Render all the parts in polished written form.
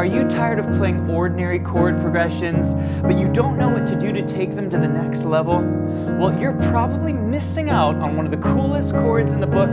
Are you tired of playing ordinary chord progressions, but you don't know what to do to take them to the next level? Well, you're probably missing out on one of the coolest chords in the book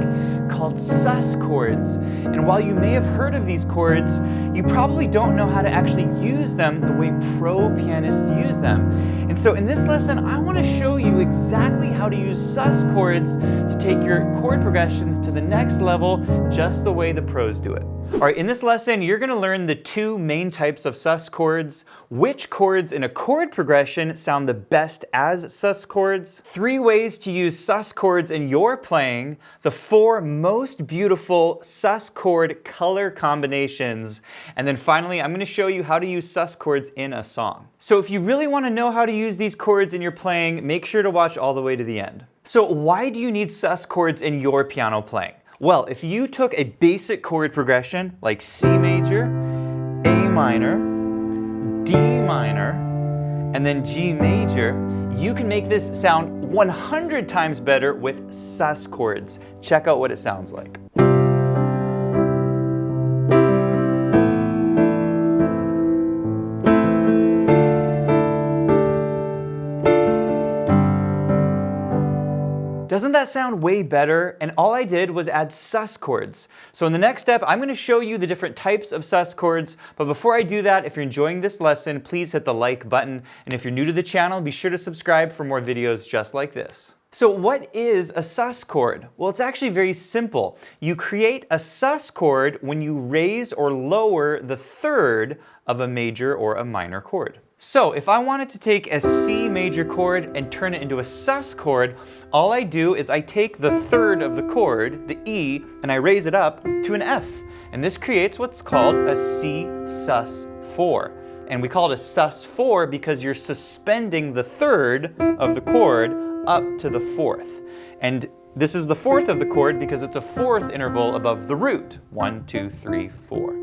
called sus chords. And while you may have heard of these chords, you probably don't know how to actually use them the way pro pianists use them. And so in this lesson, I want to show you exactly how to use sus chords to take your chord progressions to the next level just the way the pros do it. All right, in this lesson, you're going to learn the two main types of sus chords, which chords in a chord progression sound the best as sus chords, 3 ways to use sus chords in your playing, the 4 most beautiful sus chord color combinations, and then finally, I'm going to show you how to use sus chords in a song. So if you really want to know how to use these chords in your playing, make sure to watch all the way to the end. So why do you need sus chords in your piano playing? Well, if you took a basic chord progression like C major, A minor, D minor, and then G major, you can make this sound 100 times better with sus chords. Check out what it sounds like. Doesn't that sound way better? And all I did was add sus chords. So in the next step, I'm going to show you the different types of sus chords. But before I do that, if you're enjoying this lesson, please hit the like button. And if you're new to the channel, be sure to subscribe for more videos just like this. So what is a sus chord? Well, it's actually very simple. You create a sus chord when you raise or lower the third of a major or a minor chord. So if I wanted to take a C major chord and turn it into a sus chord, all I do is I take the third of the chord, the E, and I raise it up to an F. And this creates what's called a C sus 4. And we call it a sus 4 because you're suspending the third of the chord up to the fourth. And this is the fourth of the chord because it's a fourth interval above the root. 1, 2, 3, 4.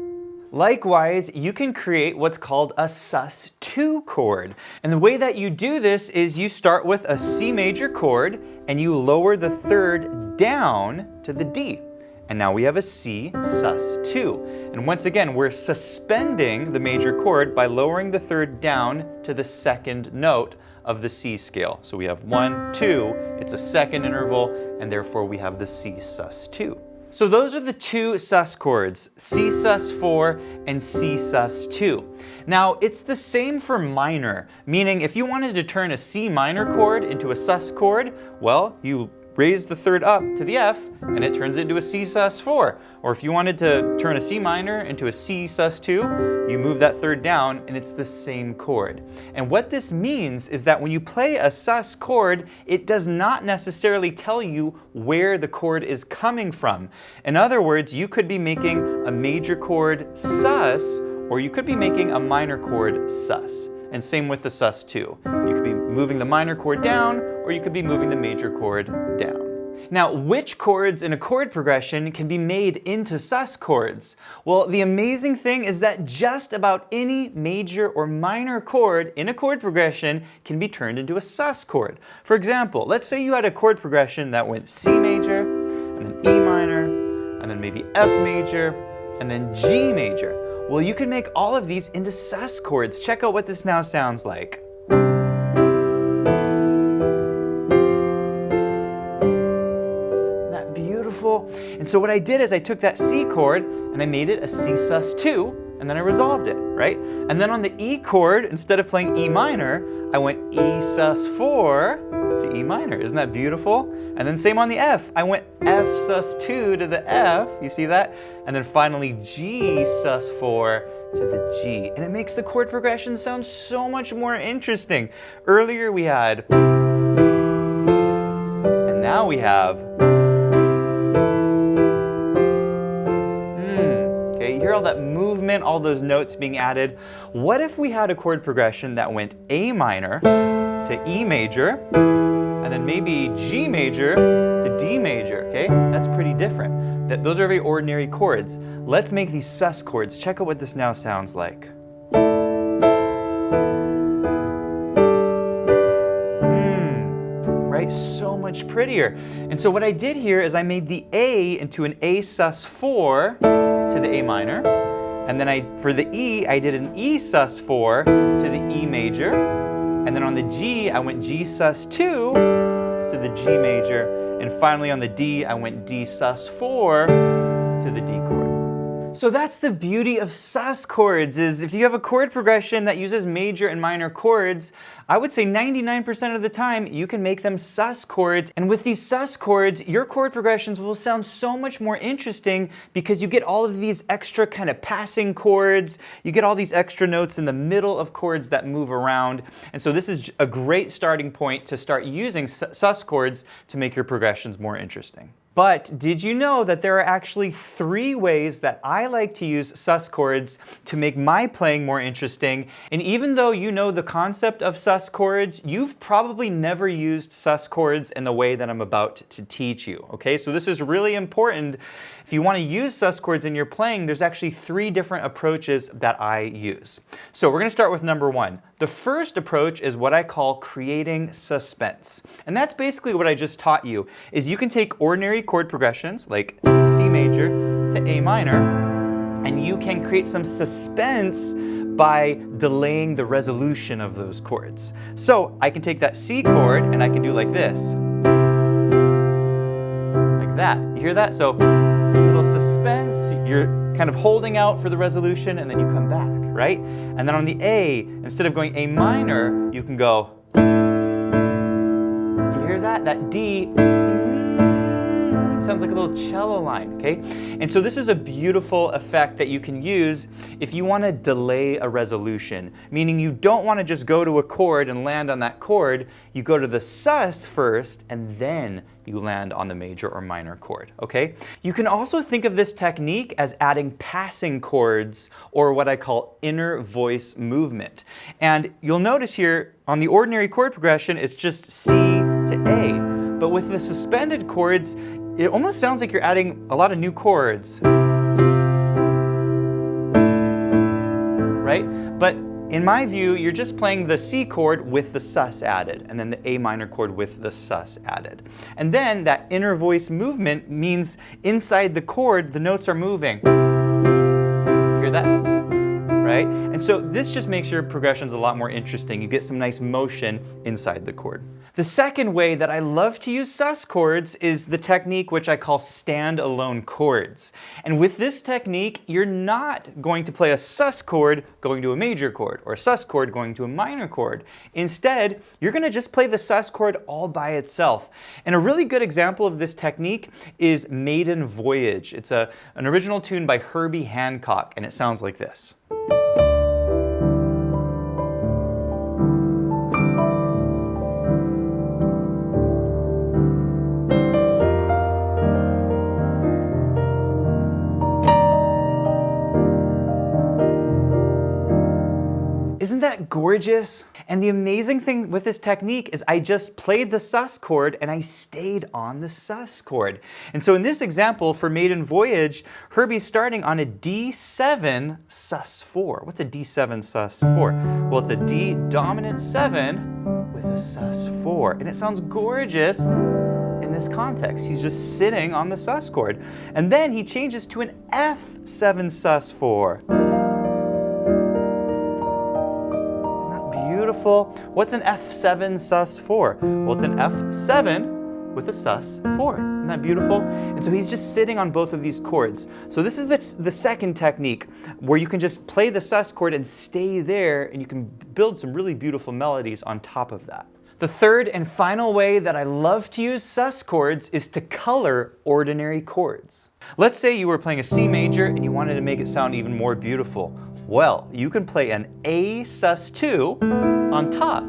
Likewise, you can create what's called a sus 2 chord. And the way that you do this is you start with a C major chord and you lower the third down to the D. And now we have a C sus 2. And once again, we're suspending the major chord by lowering the third down to the second note of the C scale. So we have 1, 2, it's a second interval, and therefore we have the C sus 2. So those are the 2 sus chords, C sus 4 and C sus 2. Now it's the same for minor, meaning if you wanted to turn a C minor chord into a sus chord, well, you raise the third up to the F and it turns into a C sus 4. Or if you wanted to turn a C minor into a C sus 2, you move that third down and it's the same chord. And what this means is that when you play a sus chord, it does not necessarily tell you where the chord is coming from. In other words, you could be making a major chord sus, or you could be making a minor chord sus. And same with the sus 2. You could be moving the minor chord down, or you could be moving the major chord down. Now, which chords in a chord progression can be made into sus chords? Well, the amazing thing is that just about any major or minor chord in a chord progression can be turned into a sus chord. For example, let's say you had a chord progression that went C major, and then E minor, and then maybe F major, and then G major. Well, you can make all of these into sus chords. Check out what this now sounds like. Beautiful. And so what I did is I took that C chord and I made it a C sus 2, and then I resolved it, right? And then on the E chord, instead of playing E minor, I went E sus 4 to E minor. Isn't that beautiful? And then same on the F. I went F sus 2 to the F. You see that? And then finally G sus 4 to the G. And it makes the chord progression sound so much more interesting. Earlier we had, and now we have. You hear all that movement, all those notes being added. What if we had a chord progression that went A minor to E major, and then maybe G major to D major, okay? That's pretty different. Those are very ordinary chords. Let's make these sus chords. Check out what this now sounds like. Right? So much prettier. And so what I did here is I made the A into an A sus 4 to the A minor, And then for the E, I did an E sus4 to the E major. And then on the G, I went G sus2 to the G major. And finally on the D, I went D sus4 to the D chord. So that's the beauty of sus chords, is if you have a chord progression that uses major and minor chords, I would say 99% of the time you can make them sus chords. And with these sus chords, your chord progressions will sound so much more interesting because you get all of these extra kind of passing chords, you get all these extra notes in the middle of chords that move around. And so this is a great starting point to start using sus chords to make your progressions more interesting. But did you know that there are actually 3 ways that I like to use sus chords to make my playing more interesting? And even though you know the concept of sus chords, you've probably never used sus chords in the way that I'm about to teach you, okay? So this is really important. If you want to use sus chords in your playing, there's actually 3 different approaches that I use. So we're going to start with number 1. The first approach is what I call creating suspense. And that's basically what I just taught you, is you can take ordinary chord progressions like C major to A minor, and you can create some suspense by delaying the resolution of those chords. So I can take that C chord and I can do like this. Like that. You hear that? So a little suspense, you're kind of holding out for the resolution and then you come back, right? And then on the A, instead of going A minor, you can go. You hear that? That D sounds like a little cello line, okay? And so this is a beautiful effect that you can use if you want to delay a resolution, meaning you don't want to just go to a chord and land on that chord. You go to the sus first and then you land on the major or minor chord, okay? You can also think of this technique as adding passing chords, or what I call inner voice movement. And you'll notice here on the ordinary chord progression, it's just C to A. But with the suspended chords, it almost sounds like you're adding a lot of new chords, right? But in my view, you're just playing the C chord with the sus added, and then the A minor chord with the sus added. And then that inner voice movement means inside the chord, the notes are moving. Hear that? Right? And so this just makes your progressions a lot more interesting. You get some nice motion inside the chord. The second way that I love to use sus chords is the technique which I call standalone chords. And with this technique, you're not going to play a sus chord going to a major chord or a sus chord going to a minor chord. Instead, you're going to just play the sus chord all by itself. And a really good example of this technique is Maiden Voyage. It's an original tune by Herbie Hancock, and it sounds like this. Isn't that gorgeous? And the amazing thing with this technique is I just played the sus chord and I stayed on the sus chord. And so in this example for Maiden Voyage, Herbie's starting on a D7 sus4. What's a D7 sus4? Well, it's a D dominant 7 with a sus4. And it sounds gorgeous in this context. He's just sitting on the sus chord. And then he changes to an F7 sus4. Beautiful. What's an F7 sus4? Well, it's an F7 with a sus4. Isn't that beautiful? And so he's just sitting on both of these chords. So this is the second technique where you can just play the sus chord and stay there, and you can build some really beautiful melodies on top of that. The third and final way that I love to use sus chords is to color ordinary chords. Let's say you were playing a C major and you wanted to make it sound even more beautiful. Well, you can play an A sus2 on top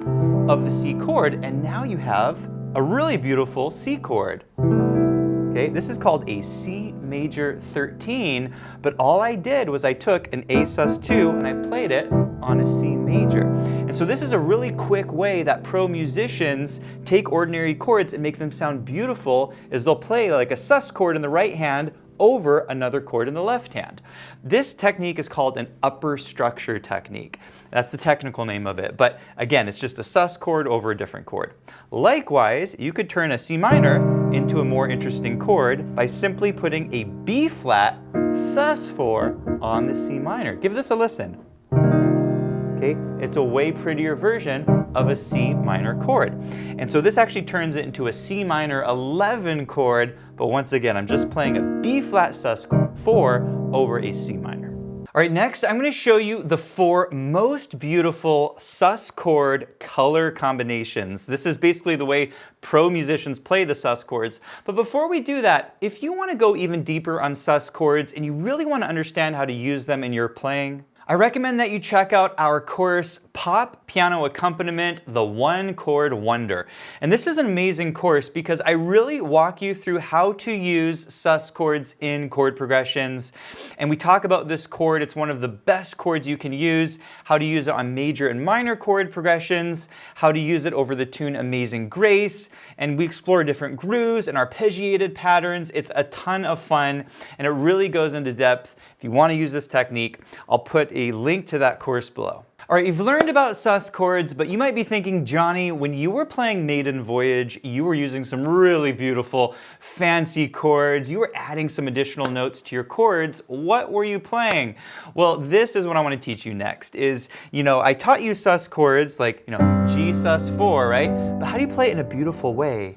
of the C chord, and now you have a really beautiful C chord. Okay, this is called a C major 13, but all I did was I took an A sus2 and I played it on a C major. And so this is a really quick way that pro musicians take ordinary chords and make them sound beautiful, is they'll play like a sus chord in the right hand over another chord in the left hand. This technique is called an upper structure technique. That's the technical name of it, but again, it's just a sus chord over a different chord. Likewise, you could turn a C minor into a more interesting chord by simply putting a B flat sus4 on the C minor. Give this a listen. Okay, it's a way prettier version of a C minor chord. And so this actually turns it into a C minor 11 chord, but once again, I'm just playing a B flat sus4 over a C minor. All right, next I'm going to show you the 4 most beautiful sus chord color combinations. This is basically the way pro musicians play the sus chords. But before we do that, if you want to go even deeper on sus chords and you really want to understand how to use them in your playing, I recommend that you check out our course, Pop Piano Accompaniment, the One Chord Wonder. And this is an amazing course because I really walk you through how to use sus chords in chord progressions. And we talk about this chord, it's one of the best chords you can use, how to use it on major and minor chord progressions, how to use it over the tune Amazing Grace, and we explore different grooves and arpeggiated patterns. It's a ton of fun, and it really goes into depth. If you want to use this technique, I'll put a link to that course below. All right, you've learned about sus chords, but you might be thinking, Johnny, when you were playing Maiden Voyage, you were using some really beautiful, fancy chords. You were adding some additional notes to your chords. What were you playing? Well, this is what I want to teach you next is, I taught you sus chords like, G sus4, right? But how do you play it in a beautiful way?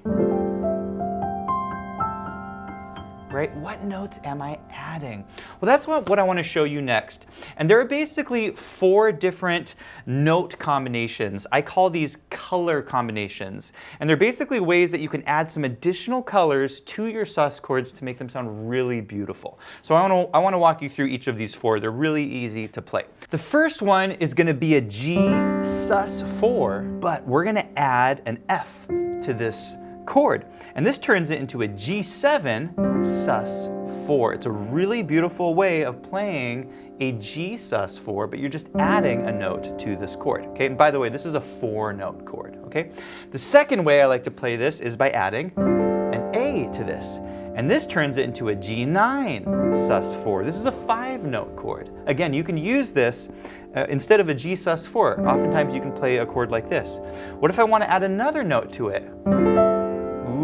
Right? What notes am I adding? Well, that's what I want to show you next. And there are basically 4 different note combinations. I call these color combinations. And they're basically ways that you can add some additional colors to your sus chords to make them sound really beautiful. So I want to walk you through each of these 4. They're really easy to play. The first one is going to be a G sus4, but we're going to add an F to this chord. And this turns it into a G7 sus4. It's a really beautiful way of playing a G sus4, but you're just adding a note to this chord. Okay, and by the way, this is a 4-note chord. Okay, the second way I like to play this is by adding an A to this. And this turns it into a G9 sus4. This is a 5-note chord. Again, you can use this instead of a G sus4. Oftentimes you can play a chord like this. What if I want to add another note to it?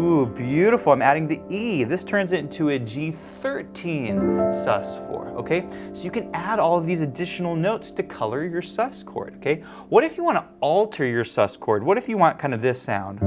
Ooh, beautiful. I'm adding the E. This turns it into a G13 sus4, okay? So you can add all of these additional notes to color your sus chord, okay? What if you want to alter your sus chord? What if you want kind of this sound?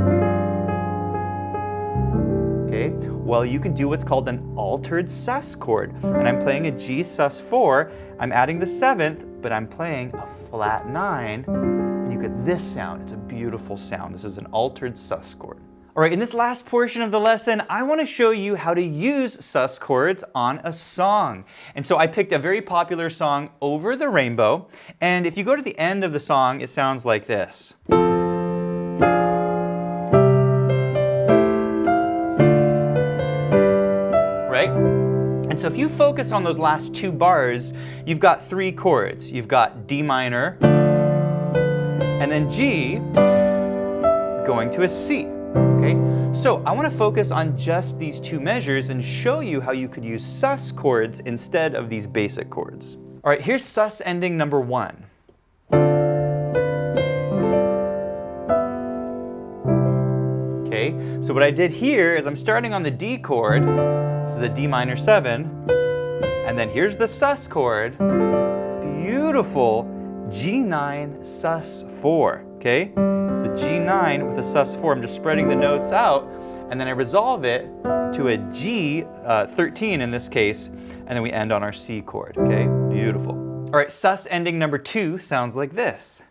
Okay, well, you can do what's called an altered sus chord. And I'm playing a G sus4. I'm adding the 7th, but I'm playing a flat 9. And you get this sound. It's a beautiful sound. This is an altered sus chord. All right, in this last portion of the lesson, I want to show you how to use sus chords on a song. And so I picked a very popular song, Over the Rainbow. And if you go to the end of the song, it sounds like this. Right? And so if you focus on those last 2 bars, you've got 3 chords. You've got D minor, and then G going to a C. Okay, so I want to focus on just these 2 measures and show you how you could use sus chords instead of these basic chords. All right, here's sus ending number 1. Okay, so what I did here is I'm starting on the D chord. This is a D minor 7. And then here's the sus chord. Beautiful G9 sus4. Okay? It's a G9 with a sus4. I'm just spreading the notes out, and then I resolve it to a G13 in this case, and then we end on our C chord. Okay, beautiful. All right, sus ending number 2 sounds like this.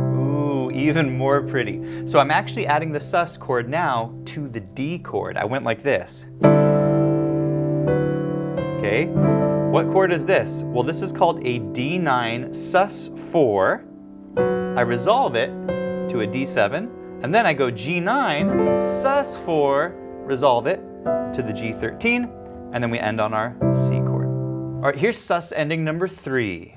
Ooh, even more pretty. So I'm actually adding the sus chord now to the D chord. I went like this. Okay. What chord is this? Well, this is called a D9 sus4. I resolve it to a D7, and then I go G9 sus4, resolve it to the G13, and then we end on our C chord. All right, here's sus ending number 3.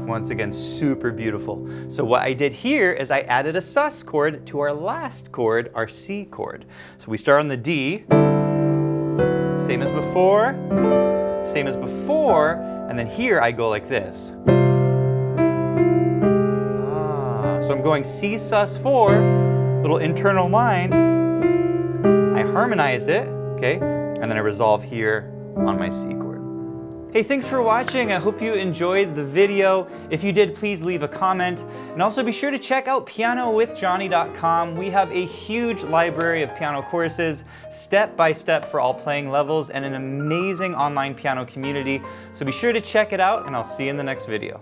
Once again, super beautiful. So what I did here is I added a sus chord to our last chord, our C chord. So we start on the D, same as before, And then here I go like this. So I'm going C sus4, little internal line. I harmonize it, okay? And then I resolve here on my C chord. Hey, thanks for watching. I hope you enjoyed the video. If you did, please leave a comment. And also be sure to check out pianowithjonny.com. We have a huge library of piano courses, step by step for all playing levels, and an amazing online piano community. So be sure to check it out, and I'll see you in the next video.